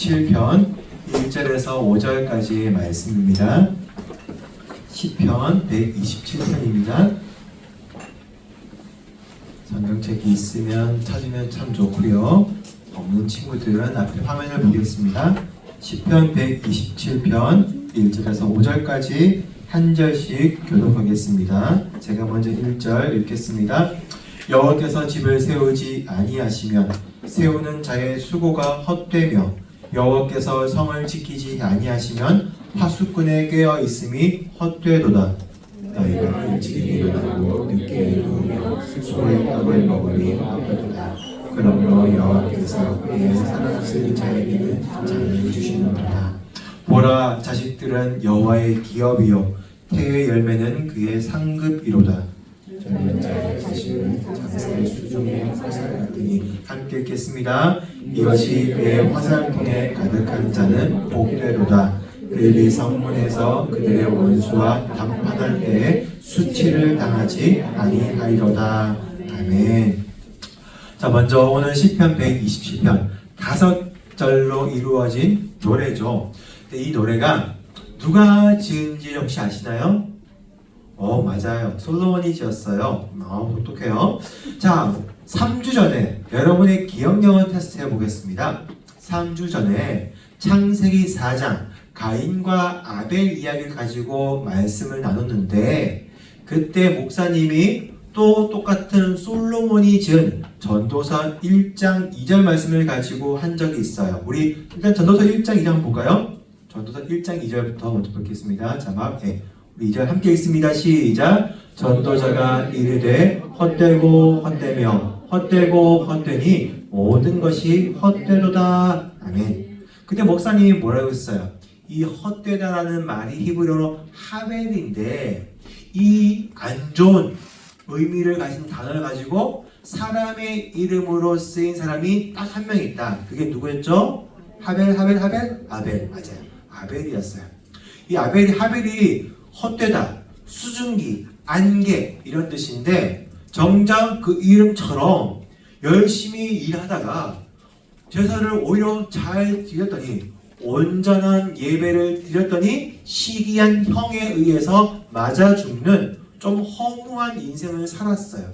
127편 1절에서 5절까지의 말씀입니다. 시편 127편입니다. 성경책이 있으면 찾으면 참 좋고요. 없는 친구들은 앞에 화면을 보겠습니다. 시편 127편 1절에서 5절까지 한 절씩 교독하겠습니다. 제가 먼저 1절 읽겠습니다. 여호와께서 집을 세우지 아니하시면 세우는 자의 수고가 헛되며 여호와께서 성을 지키지 아니하시면 파수꾼에 깨어 있음이 헛되도다. 너희가 일찍 일어나고 늦게 누우며 소의 떡을 먹으니 헛되도다. 그러므로 여호와께서 그의 사랑하시는 자에게는 장을 주시는도다. 보라, 자식들은 여호와의 기업이요 태의 열매는 그의 상급이로다. 젊은 자의 자식은 장사의 수중에 화살 같으니. 함께 읽겠습니다. 이것이 그의 화살통에 가득한 자는 복되도다. 그들이 성문에서 그들의 원수와 담판할 때에 수치를 당하지 아니하리로다. 아멘. 자, 먼저 오늘 시편 127편 5절로 이루어진 노래죠. 이 노래가 누가 지은지 혹시 아시나요? 맞아요. 솔로몬이 지었어요. 똑똑해요. 자, 3주 전에 여러분의 기억력을 테스트해 보겠습니다. 3주 전에 창세기 4장 가인과 아벨 이야기를 가지고 말씀을 나눴는데, 그때 목사님이 또 똑같은 솔로몬이 지은 전도서 1장 2절 말씀을 가지고 한 적이 있어요. 우리 일단 전도서 1장 2장 볼까요? 전도서 1장 2절부터 먼저 보겠습니다. 자막 우리 2절 함께 읽습니다. 시작. 전도자가 이르되 헛되고 헛되며 헛되고 헛되니 모든 것이 헛되도다. 아멘. 근데 목사님이 뭐라고 했어요? 이 헛되다라는 말이 히브리어로 하벨인데, 이 안 좋은 의미를 가진 단어를 가지고 사람의 이름으로 쓰인 사람이 딱 한 명 있다. 그게 누구였죠? 아벨. 맞아요. 아벨이었어요. 이 하벨이 헛되다, 수증기, 안개 이런 뜻인데, 정작 그 이름처럼 열심히 일하다가 제사를 오히려 잘 드렸더니, 온전한 예배를 드렸더니 시기한 형에 의해서 맞아 죽는 좀 허무한 인생을 살았어요.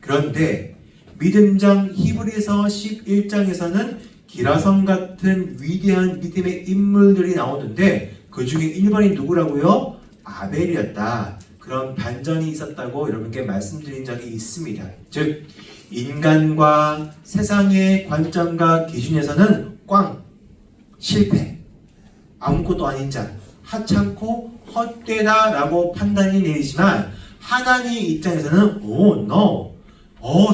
그런데 믿음장 히브리서 11장에서는 기라성 같은 위대한 믿음의 인물들이 나오는데, 그 중에 1번이 누구라고요? 아벨이었다. 그런 반전이 있었다고 여러분께 말씀드린 적이 있습니다. 즉, 인간과 세상의 관점과 기준에서는 실패, 아무것도 아닌 자, 하찮고 헛되다라고 판단이 내리지만, 하나님 입장에서는 no,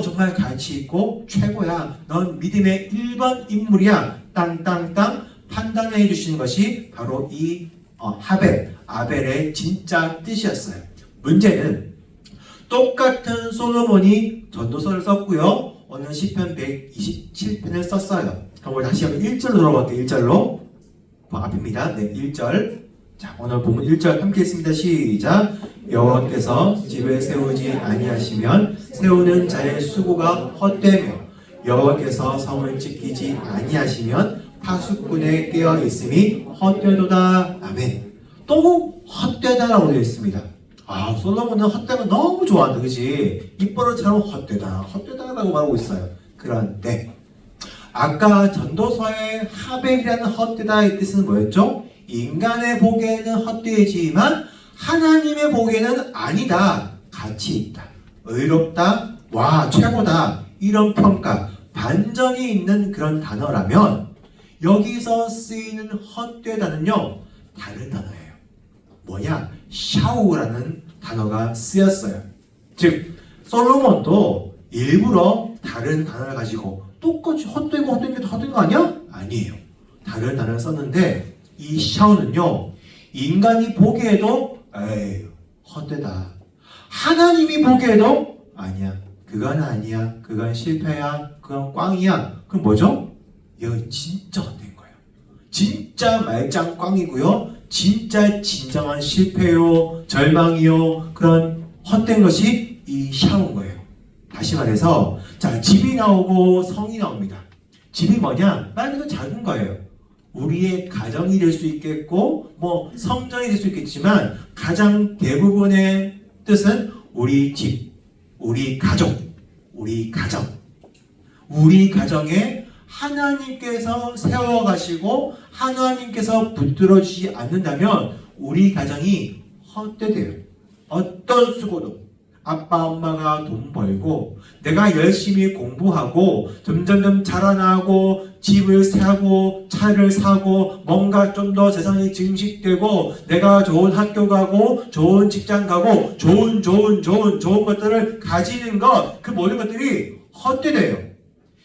정말 가치 있고 최고야, 넌 믿음의 1번 인물이야, 땅땅땅 판단해 주시는 것이 바로 이 아벨의 진짜 뜻이었어요. 문제는 똑같은 솔로몬이 전도서를 썼고요, 오늘 시편 127편을 썼어요. 그럼 우리 다시 한번 1절로 돌아갈게요. 1절로 앞입니다. 1절. 자, 오늘 본문 1절 함께 했습니다. 시작. 여호와께서 집을 세우지 아니하시면 세우는 자의 수고가 헛되며 여호와께서 성을 지키지 아니하시면 파수꾼에 깨어 있음이 헛되도다. 아멘. 또 헛되다라고 되어 있습니다. 솔로몬은 헛되면 너무 좋아한다, 그치? 입버릇처럼 헛되다라고 말하고 있어요. 그런데 아까 전도서의 하벨이라는 헛되다의 뜻은 뭐였죠? 인간의 보기에는 헛되지만 하나님의 보기에는 아니다, 가치 있다, 의롭다, 와 최고다, 이런 평가, 반전이 있는 그런 단어라면, 여기서 쓰이는 헛되다는요 다른 단어예요. 뭐냐? 샤우라는 단어가 쓰였어요. 즉, 솔로몬도 일부러 다른 단어를 가지고 똑같이 헛된 거 아니야? 아니에요. 다른 단어를 썼는데, 이 샤우는요 인간이 보기에도 헛되다, 하나님이 보기에도 아니야, 그건 아니야, 그건 실패야, 그건 꽝이야. 그럼 뭐죠? 여기 진짜 헛된 거예요. 진짜 말짱 꽝이고요, 진짜 진정한 실패요, 절망이요, 그런 헛된 것이 이 샤우인 거예요. 다시 말해서, 자, 집이 나오고 성이 나옵니다. 집이 뭐냐? 말 그대로 작은 거예요. 우리의 가정이 될 수 있겠고 뭐 성전이 될 수 있겠지만 가장 대부분의 뜻은 우리 집, 우리 가족, 우리 가정, 우리 가정에 하나님께서 세워가시고 하나님께서 붙들어 주지 않는다면 우리 가정이 헛되돼요. 어떤 수고도 아빠 엄마가 돈 벌고 내가 열심히 공부하고 점점점 자라나고 집을 사고 차를 사고 뭔가 좀 더 재산이 증식되고 내가 좋은 학교 가고 좋은 직장 가고 좋은 것들을 가지는 것, 그 모든 것들이 헛되돼요.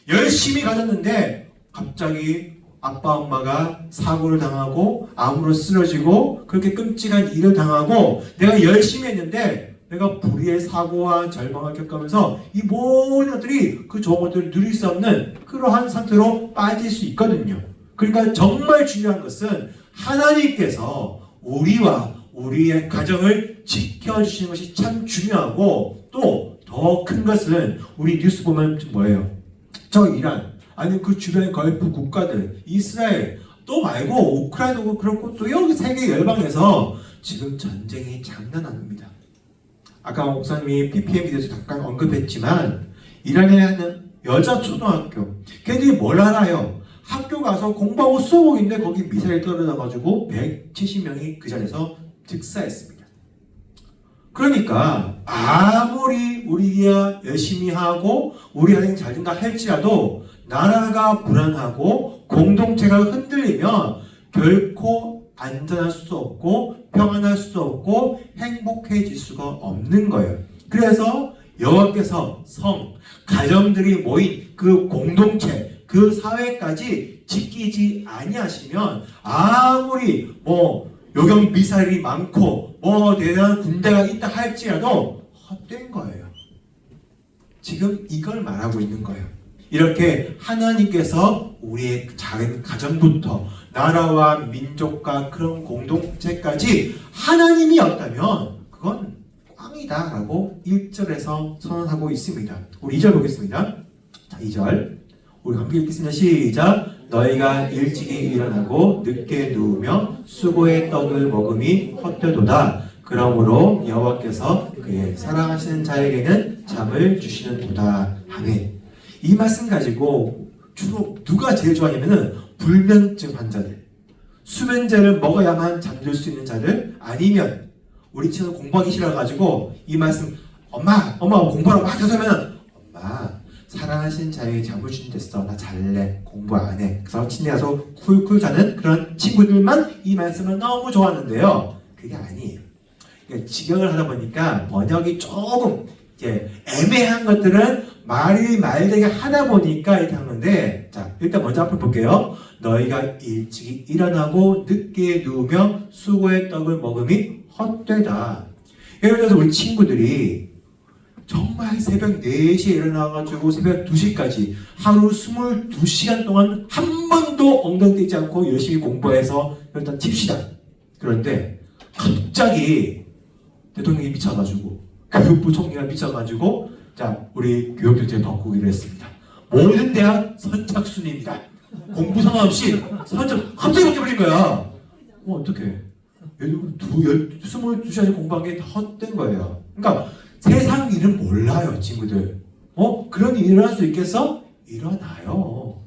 열심히 가졌는데 갑자기 아빠 엄마가 사고를 당하고 암으로 쓰러지고 그렇게 끔찍한 일을 당하고 내가 열심히 했는데 내가 불의의 사고와 절망을 겪으면서 이 모든 것들이 그 좋은 것들을 누릴 수 없는 그러한 상태로 빠질 수 있거든요. 그러니까 정말 중요한 것은 하나님께서 우리와 우리의 가정을 지켜주시는 것이 참 중요하고 또 더 큰 것은 우리 뉴스 보면 뭐예요? 저 이란 아니면 그 주변의 걸프 국가들 이스라엘 또 말고 우크라이나도 그렇고 또 여기 세계 열방에서 지금 전쟁이 장난 아닙니다. 아까 목사님이 PPM 비디오에서 잠깐 언급했지만 이란에 하는 여자 초등학교 걔들이 뭘 알아요? 학교 가서 공부하고 수업하고 있는데 거기 미사일이 떨어져가지고 170명이 그 자리에서 즉사했습니다. 그러니까 아무리 우리가 열심히 하고 우리 아이는 잘 된다 할지라도 나라가 불안하고 공동체가 흔들리면 결코 안전할 수 없고 평안할 수 없고 행복해질 수가 없는 거예요. 그래서 여호와께서 성, 가정들이 모인 그 공동체, 그 사회까지 지키지 아니하시면 아무리 요격 미사일이 많고 대단한 군대가 있다 할지라도 헛된 거예요. 지금 이걸 말하고 있는 거예요. 이렇게 하나님께서 우리의 작은 가정부터 나라와 민족과 그런 공동체까지 하나님이었다면 그건 꽝이다라고 1절에서 선언하고 있습니다. 우리 2절 보겠습니다. 자, 2절 우리 함께 읽겠습니다. 시작. 너희가 일찍이 일어나고 늦게 누우며 수고의 떡을 먹음이 헛되도다. 그러므로 여호와께서 그의 사랑하시는 자에게는 잠을 주시는도다. 아멘. 이 말씀 가지고 주로 누가 제일 좋아하냐면은 불면증 환자들, 수면제를 먹어야만 잠들 수 있는 자들, 아니면 우리 친구 공부하기 싫어가지고 이 말씀 엄마 공부하라고 막 해서 하면 엄마 사랑하시는 자에게 잠을 주신댔어. 나 잘래. 공부 안 해. 그래서 침대에 가서 쿨쿨 자는 그런 친구들만 이 말씀을 너무 좋아하는데요. 그게 아니에요. 그러니까 직역을 하다 보니까 번역이 조금 이제 애매한 것들은 말되게 하다 보니까 이렇게 한 건데, 자, 일단 먼저 앞을 볼게요. 너희가 일찍 일어나고 늦게 누우며 수고의 떡을 먹음이 헛되다. 예를 들어서 우리 친구들이 정말 새벽 4시에 일어나가지고 새벽 2시까지 하루 22시간 동안 한 번도 엉덩이 떼지 않고 열심히 공부해서 일단 칩시다. 그런데 갑자기 대통령이 미쳐가지고 교육부 총리가 미쳐가지고 자 우리 교육경제 바꾸기로 했습니다. 모든 대학 선착순입니다. 공부 상관없이 선착 갑자기 바뀌어버린 거야. 어떡해. 22시간 공부한 게 다 헛된 거예요. 그러니까 세상 일은 몰라요, 친구들. 그런 일이 일어날 수 있겠어? 일어나요.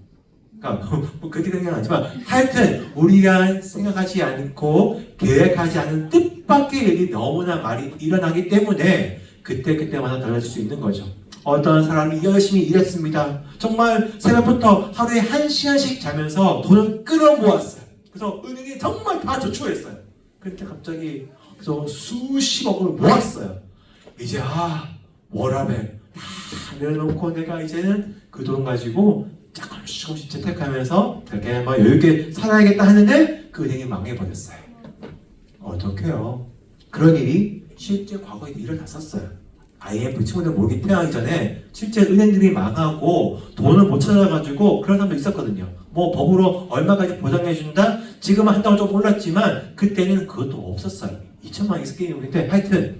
그러니까 뭐 그렇게 되는 건 아니지만 하여튼 우리가 생각하지 않고 계획하지 않은 뜻밖의 일이 너무나 많이 일어나기 때문에 그때마다 달라질 수 있는 거죠. 어떤 사람이 열심히 일했습니다. 정말 새벽부터 하루에 1시간씩 자면서 돈을 끌어모았어요. 그래서 은행에 정말 다 저축했어요. 그런데 갑자기 그래서 수십억을 모았어요. 이제 워라벨 다 내려놓고 내가 이제는 그 돈 가지고 조금씩 재택하면서 이렇게 막 여유있게 살아야겠다 하는데 그 은행이 망해버렸어요. 어떡해요? 그런 일이 실제 과거에 일어났었어요. IMF 친구들 모르기 태어나기 전에 실제 은행들이 망하고 돈을 못 찾아가지고 그런 사람도 있었거든요. 법으로 얼마까지 보장해준다? 지금은 한다고 좀 올랐지만 그때는 그것도 없었어요. 2천만 있었기 때문에 하여튼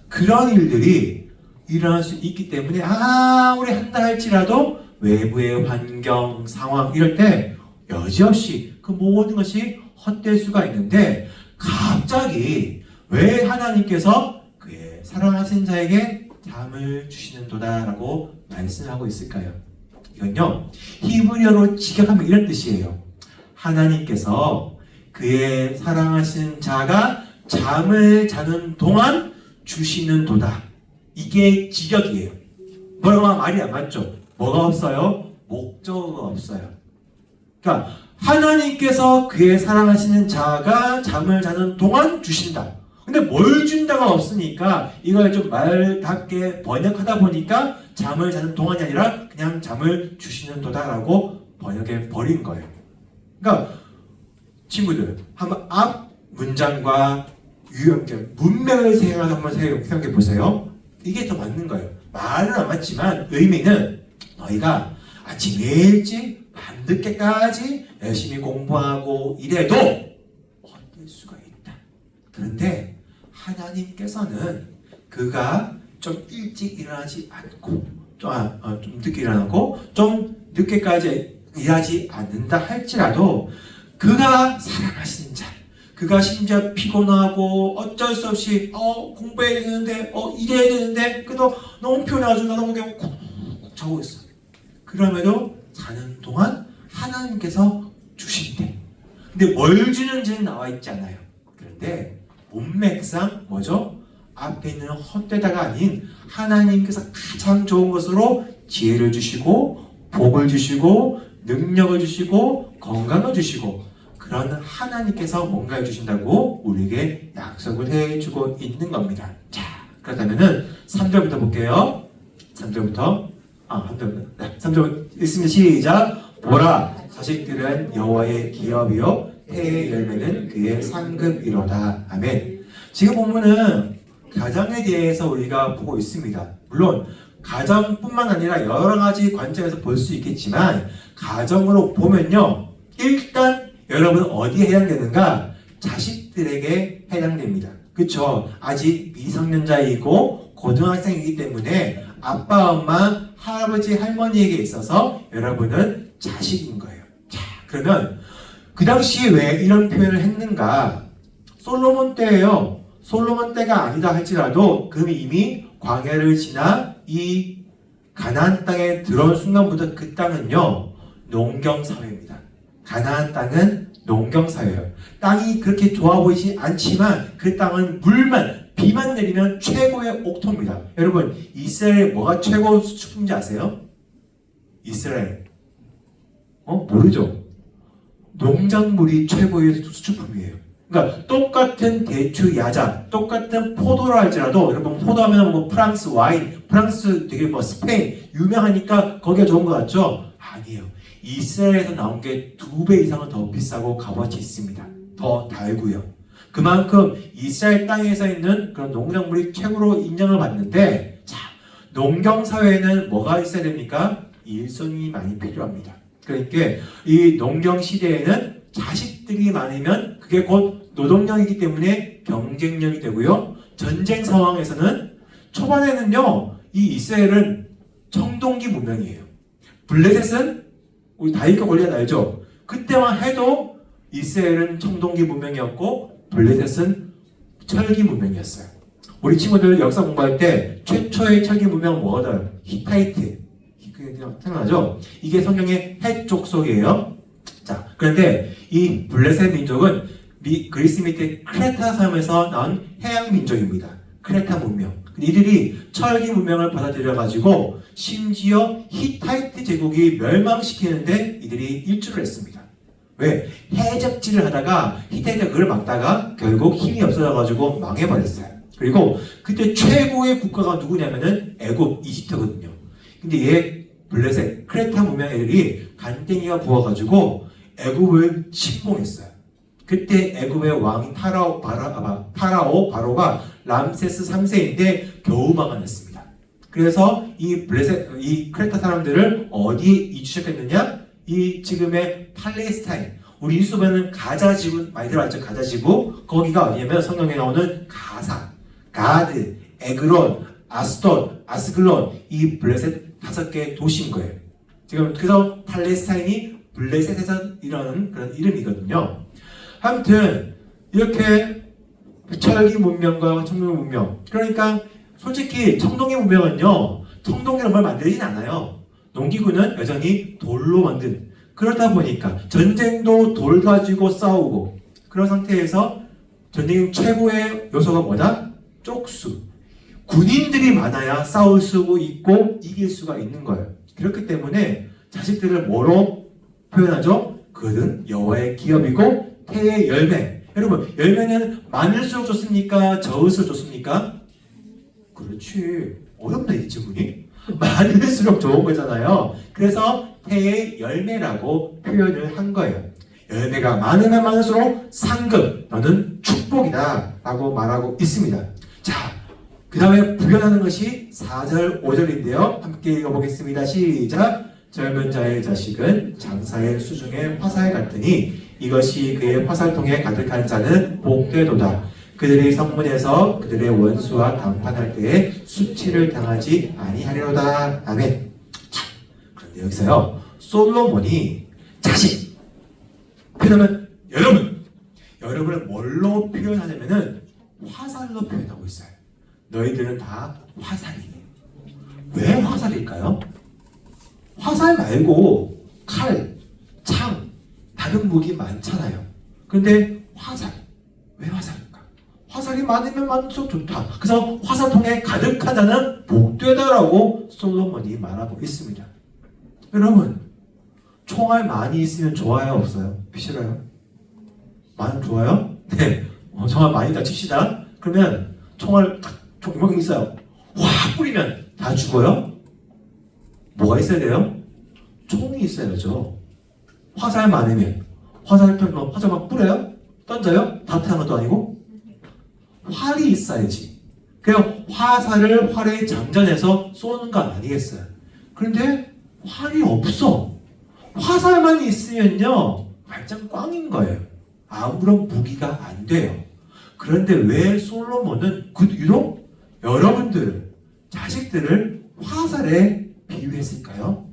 그런 일들이 일어날 수 있기 때문에 아무리 한다 할지라도 외부의 환경, 상황 이럴 때 여지없이 그 모든 것이 헛될 수가 있는데 갑자기 왜 하나님께서 그의 사랑하신 자에게 잠을 주시는도다라고 말씀하고 있을까요? 이건요, 히브리어로 직역하면 이런 뜻이에요. 하나님께서 그의 사랑하신 자가 잠을 자는 동안 주시는도다. 이게 직역이에요. 뭐라고 하면 말이 안 맞죠? 뭐가 없어요? 목적어가 없어요. 그러니까 하나님께서 그의 사랑하시는 자가 잠을 자는 동안 주신다. 근데 뭘 준다가 없으니까 이걸 좀 말답게 번역하다 보니까 잠을 자는 동안이 아니라 그냥 잠을 주시는도다라고 번역해 버린 거예요. 그러니까 친구들 한번 앞 문장과 문맥을 생각해서 한번 생각해 보세요. 이게 더 맞는 거예요. 말은 안 맞지만 의미는 너희가 아침 일찍 밤늦게까지 열심히 공부하고 이래도 헛될 수가 있다. 그런데 하나님께서는 그가 좀 일찍 일어나지 않고 좀 늦게 일어나고 좀 늦게까지 일하지 않는다 할지라도 그가 사랑하시는 자, 그가 심지어 피곤하고 어쩔 수 없이 공부해야 되는데 일해야 되는데 그래도 너무 피곤해가지고 나 너무 그냥 쿡쿡 자고 있어. 그럼에도 자는 동안 하나님께서 주신대. 근데 뭘 주는지는 나와 있지 않아요. 그런데 문맥상 뭐죠? 앞에 있는 헛되다가 아닌 하나님께서 가장 좋은 것으로 지혜를 주시고 복을 주시고 능력을 주시고 건강을 주시고 그런 하나님께서 뭔가를 주신다고 우리에게 약속을 해주고 있는 겁니다. 자, 그렇다면은 3절부터 볼게요. 3절부터 3절 읽습니다. 시작. 보라, 자식들은 여호와의 기업이요 해의 열매는 그의 상급이로다. 아멘. 지금 보면은 가정에 대해서 우리가 보고 있습니다. 물론 가정뿐만 아니라 여러 가지 관점에서 볼 수 있겠지만 가정으로 보면요, 일단 여러분 어디에 해당되는가? 자식들에게 해당됩니다. 그쵸? 아직 미성년자이고 고등학생이기 때문에 아빠, 엄마, 할아버지, 할머니에게 있어서 여러분은 자식인 거예요. 자, 그러면 그 당시에 왜 이런 표현을 했는가? 솔로몬 때예요. 솔로몬 때가 아니다 할지라도 그 이미 광야를 지나 이 가나안 땅에 들어온 순간부터 그 땅은요, 농경사회입니다. 가나안 땅은 농경사회예요. 땅이 그렇게 좋아 보이지 않지만 그 땅은 비만 내리면 최고의 옥토입니다. 여러분, 이스라엘 뭐가 최고 수출품인지 아세요? 이스라엘. 모르죠? 농작물이 최고의 수출품이에요. 그러니까 똑같은 대추, 야자, 똑같은 포도를 할지라도 여러분 포도하면 프랑스 와인, 프랑스 되게 스페인 유명하니까 거기가 좋은 것 같죠? 아니에요. 이스라엘에서 나온 게 2배 이상은 더 비싸고 값어치 있습니다. 더 달고요. 그만큼 이스라엘 땅에서 있는 그런 농작물이 최고로 인정을 받는데, 자, 농경사회에는 뭐가 있어야 됩니까? 일손이 많이 필요합니다. 그러니까 이 농경 시대에는 자식들이 많으면 그게 곧 노동력이기 때문에 경쟁력이 되고요. 전쟁 상황에서는 초반에는요, 이 이스라엘은 청동기 문명이에요. 블레셋은 우리 다윗과 골리앗 알죠? 그때만 해도 이스라엘은 청동기 문명이었고 블레셋은 철기 문명이었어요. 우리 친구들 역사 공부할 때 최초의 철기 문명은 뭐더라? 히타이트. 생각나죠? 이게 성경의 헷 족속이에요. 자, 그런데 이 블레셋 민족은 그리스 밑에 크레타 섬에서 나온 해양 민족입니다. 크레타 문명. 이들이 철기 문명을 받아들여가지고 심지어 히타이트 제국이 멸망시키는데 이들이 일주를 했습니다. 왜? 해적질을 하다가 히타이트가 그걸 막다가 결국 힘이 없어져가지고 망해버렸어요. 그리고 그때 최고의 국가가 누구냐면은 애굽, 이집트거든요. 근데 얘 블레셋, 크레타 문명 애들이 간땡이가 부어가지고 애굽을 침공했어요. 그때 애굽의 왕이 바로가 람세스 3세인데 겨우 막아냈습니다. 그래서 이 크레타 사람들을 어디에 이주시켰느냐? 이 지금의 팔레스타인. 우리 뉴스 보면 가자 지구 많이 들어봤죠? 가자 지구. 거기가 어디냐면 성경에 나오는 가사, 가드, 에그론, 아스돗, 아스글론, 이 블레셋 5개의 도시인 거예요. 지금 그래서 팔레스타인이 블레셋에서 이런 그런 이름이거든요. 아무튼 이렇게 철기 문명과 청동 문명, 그러니까 솔직히 청동기 문명은요, 청동기로 뭘 만들진 않아요. 농기구는 여전히 돌로 만든, 그러다 보니까 전쟁도 돌 가지고 싸우고, 그런 상태에서 전쟁 최고의 요소가 뭐다? 쪽수. 군인들이 많아야 싸울 수 있고 이길 수가 있는 거예요. 그렇기 때문에 자식들을 뭐로 표현하죠? 그들은 여호와의 기업이고 태의 열매. 여러분, 열매는 많을수록 좋습니까? 적을수록 좋습니까? 그렇지. 어렵네, 이 질문이. 많을수록 좋은 거잖아요. 그래서 태의 열매라고 표현을 한 거예요. 열매가 많으면 많을수록 상급, 너는 축복이다 라고 말하고 있습니다. 자, 그 다음에 부연하는 것이 4절, 5절인데요. 함께 읽어보겠습니다. 시작! 젊은 자의 자식은 장사의 수중에 화살 같으니 이것이 그의 화살통에 가득한 자는 복되도다. 그들이 성문에서 그들의 원수와談판할 때에 수치를 당하지 아니하리로다. 아멘. 자, 그런데 여기서요, 솔로몬이 자식, 그러면 여러분을 뭘로 표현하냐면은 화살로 표현하고 있어요. 너희들은 다 화살이에요. 왜 화살일까요? 화살 말고 칼, 창, 다른 무기 많잖아요. 근데 화살, 왜 화살일까? 화살이 많으면 많을수록 좋다. 그래서 화살통에 가득한 자는 복되다라고 솔로몬이 말하고 있습니다. 여러분, 총알 많이 있으면 좋아요, 없어요? 싫어요? 많으면 좋아요? 네. 총알 많이 다 칩시다. 그러면 총알 이만큼 있어요. 확 뿌리면 다 죽어요? 뭐가 있어야 돼요? 총이 있어야죠. 화살 많으면 화살표 화살 막 뿌려요? 던져요? 다트하는 것도 아니고 활이 있어야지. 그냥 화살을 활에 장전해서 쏘는 거 아니겠어요? 그런데 활이 없어. 화살만 있으면요 말짱 꽝인 거예요. 아무런 무기가 안 돼요. 그런데 왜 솔로몬은 유독 여러분들 자식들을 화살에 비유했을까요?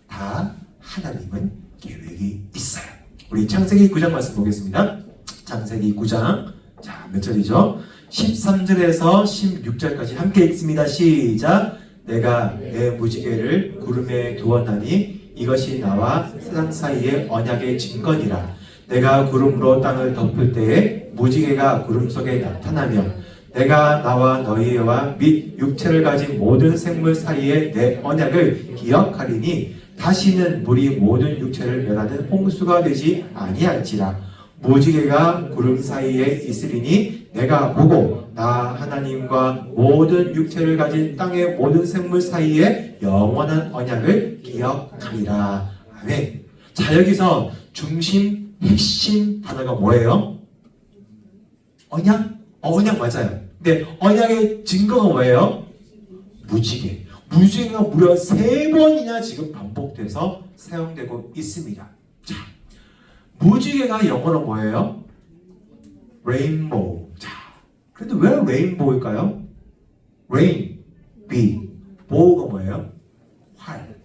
다 하나님은 계획이 있어요. 우리 창세기 9장 말씀 보겠습니다. 창세기 9장, 자, 몇 절이죠? 13절에서 16절까지 함께 읽습니다. 시작! 내가 내 무지개를 구름에 두었나니 이것이 나와 세상 사이의 언약의 증거니라. 내가 구름으로 땅을 덮을 때에 무지개가 구름 속에 나타나며 내가 나와 너희와 및 육체를 가진 모든 생물 사이에 내 언약을 기억하리니 다시는 물이 모든 육체를 멸하는 홍수가 되지 아니할지라. 무지개가 구름 사이에 있으리니 내가 보고 나 하나님과 모든 육체를 가진 땅의 모든 생물 사이에 영원한 언약을 기억하리라. 아멘. 자, 여기서 중심, 핵심 단어가 뭐예요? 언약? 언약 맞아요. 근데 언약의 증거가 뭐예요? 무지개. 무지개가 무려 3번이나 지금 반복돼서 사용되고 있습니다. 자, 무지개가 영어로 뭐예요? 레인보우. 자, 그런데 왜 레인보우일까요? 레인, 비, 보우가 뭐예요? 활.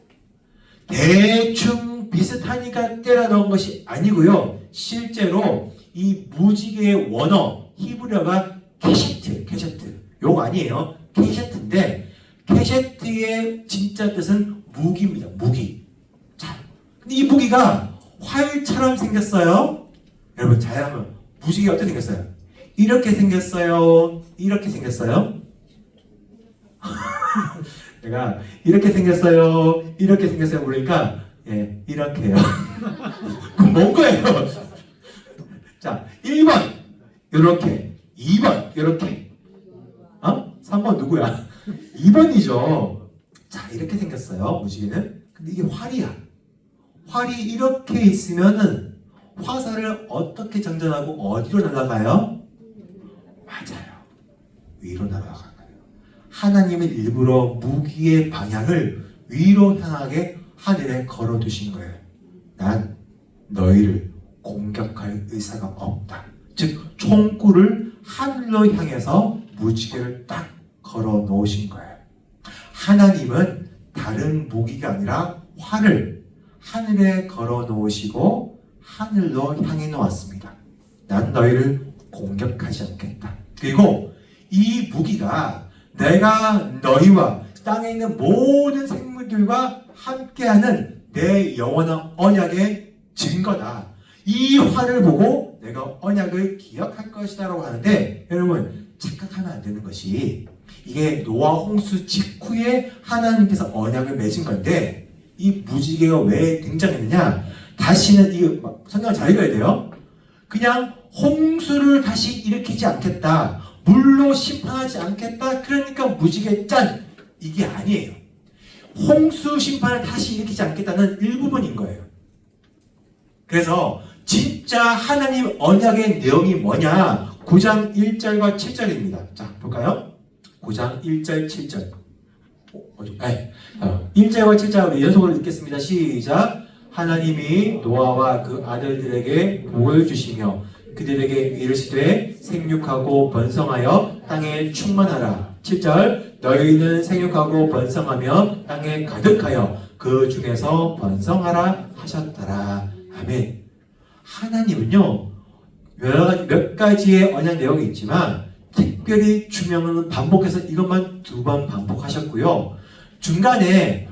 대충 비슷하니까 때려 넣은 것이 아니고요. 실제로 이 무지개의 원어 히브리어가 케셰트. 요거 아니에요. 케셰트인데 케셰트의 진짜 뜻은 무기입니다. 무기. 자, 근데 이 무기가 활처럼 생겼어요. 여러분 잘 하면 무지개가 어떻게 생겼어요? 이렇게 생겼어요. 이렇게 생겼어요. 내가 이렇게 생겼어요. 이렇게 생겼어요. 그러니까 예, 이렇게요. 그럼 뭔 거예요? 자, 1번 이렇게, 2번 이렇게, 3번 누구야? 2번이죠. 자, 이렇게 생겼어요. 무지개는. 근데 이게 활이야. 활이 이렇게 있으면은 화살을 어떻게 장전하고 어디로 날아가요? 맞아요. 위로 날아가요. 하나님은 일부러 무기의 방향을 위로 향하게 하늘에 걸어두신 거예요. 난 너희를 공격할 의사가 없다. 즉 총구를 하늘로 향해서 무지개를 딱 걸어 놓으신 거예요. 하나님은 다른 무기가 아니라 활을 하늘에 걸어 놓으시고 하늘로 향해 놓았습니다. 난 너희를 공격하지 않겠다. 그리고 이 무기가 내가 너희와 땅에 있는 모든 생물들과 함께하는 내 영원한 언약의 증거다. 이 활을 보고 내가 언약을 기억할 것이다 라고 하는데, 여러분 착각하면 안 되는 것이, 이게 노아 홍수 직후에 하나님께서 언약을 맺은 건데, 이 무지개가 왜 등장했느냐, 다시는 이 성경을 잘 읽어야 돼요. 그냥 홍수를 다시 일으키지 않겠다, 물로 심판하지 않겠다, 그러니까 무지개 짠, 이게 아니에요. 홍수 심판을 다시 일으키지 않겠다는 일부분인 거예요. 그래서 진짜 하나님 언약의 내용이 뭐냐, 9장 1절과 7절입니다. 자, 볼까요? 9장 1절 7절. 1절과 7절 우리 연속으로 읽겠습니다. 시작. 하나님이 노아와 그 아들들에게 복을 주시며 그들에게 이르시되 생육하고 번성하여 땅에 충만하라. 7절. 너희는 생육하고 번성하며 땅에 가득하여 그 중에서 번성하라 하셨더라. 아멘. 하나님은요, 몇 가지의 언약 내용이 있지만 특별히 주명은 반복해서 이것만 2번 반복하셨고요. 중간에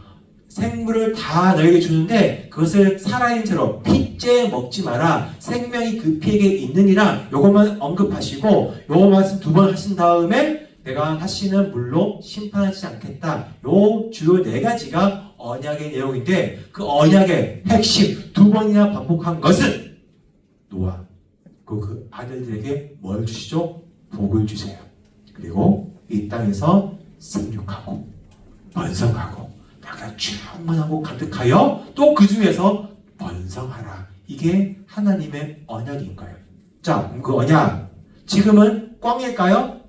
생물을 다 너에게 주는데 그것을 살아있는 채로 피째 먹지 마라, 생명이 그 피에게 있느니라, 요것만 언급하시고 요 말씀 2번 하신 다음에 내가 다시는 물로 심판하지 않겠다, 요 주요 4가지가 언약의 내용인데, 그 언약의 핵심 2번이나 반복한 것은 노아 그 아들들에게 뭘 주시죠? 복을 주세요. 그리고 이 땅에서 생육하고 번성하고 땅에 충만하고 가득하여 또 그 중에서 번성하라. 이게 하나님의 언약인 거예요. 자, 그 언약 지금은 꽝일까요?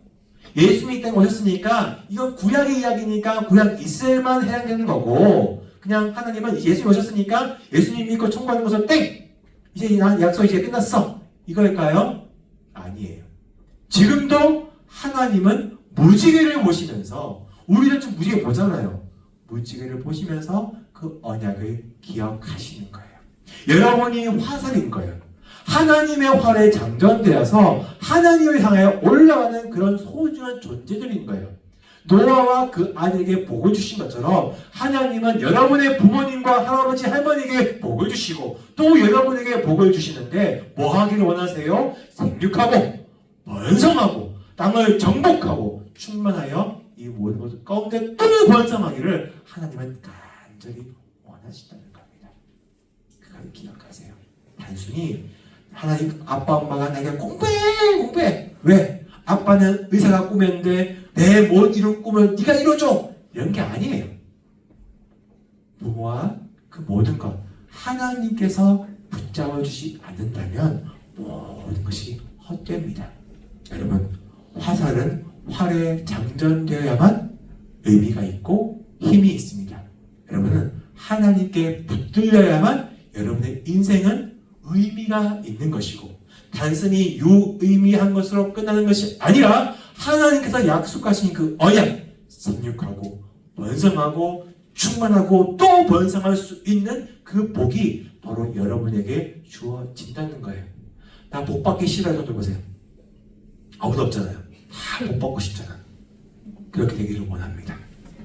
예수님이 땅에 오셨으니까 이건 구약의 이야기니까 구약 이스라엘만 해당되는 거고, 그냥 하나님은 예수님 오셨으니까 예수님 믿고 천국하는 것은 땡! 이제 약속 이제 끝났어, 이거일까요? 아니에요. 지금도 하나님은 무지개를 보시면서, 우리는 좀 무지개 보잖아요. 무지개를 보시면서 그 언약을 기억하시는 거예요. 여러분이 화살인 거예요. 하나님의 활에 장전되어서 하나님을 향하여 올라가는 그런 소중한 존재들인 거예요. 노아와 그 아들에게 복을 주신 것처럼 하나님은 여러분의 부모님과 할아버지 할머니에게 복을 주시고 또 여러분에게 복을 주시는데, 뭐 하기를 원하세요? 생육하고 번성하고 땅을 정복하고 충만하여 이 모든 것 가운데 또 번성하기를 하나님은 간절히 원하신다는 겁니다. 그걸 기억하세요. 단순히 하나님 아빠 엄마가 내가 공부해 왜? 아빠는 의사가 꿈했는데 내 못 이룬 꿈을 네가 이뤄줘, 이런 게 아니에요. 부모와 그 모든 것 하나님께서 붙잡아 주지 않는다면 모든 것이 헛됩니다. 여러분, 화살은 활에 장전되어야만 의미가 있고 힘이 있습니다. 여러분은 하나님께 붙들려야만 여러분의 인생은 의미가 있는 것이고, 단순히 유의미한 것으로 끝나는 것이 아니라 하나님께서 약속하신 그 언약, 생육하고 번성하고 충만하고 또 번성할 수 있는 그 복이 바로 여러분에게 주어진다는 거예요. 나 복 받기 싫어요. 손 보세요. 아무도 없잖아요. 다 복 받고 싶잖아. 그렇게 되기를 원합니다.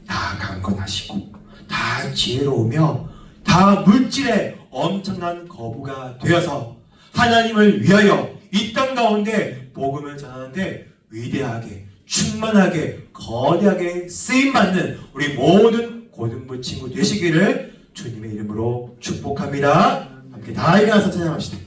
다 강건하시고 다 지혜로우며 다 물질에 엄청난 거부가 되어서 하나님을 위하여 이 땅 가운데 복음을 전하는데 위대하게, 충만하게, 거대하게 쓰임받는 우리 모든 고등부 친구 되시기를 주님의 이름으로 축복합니다. 함께 다 일어나서 찬양합시다.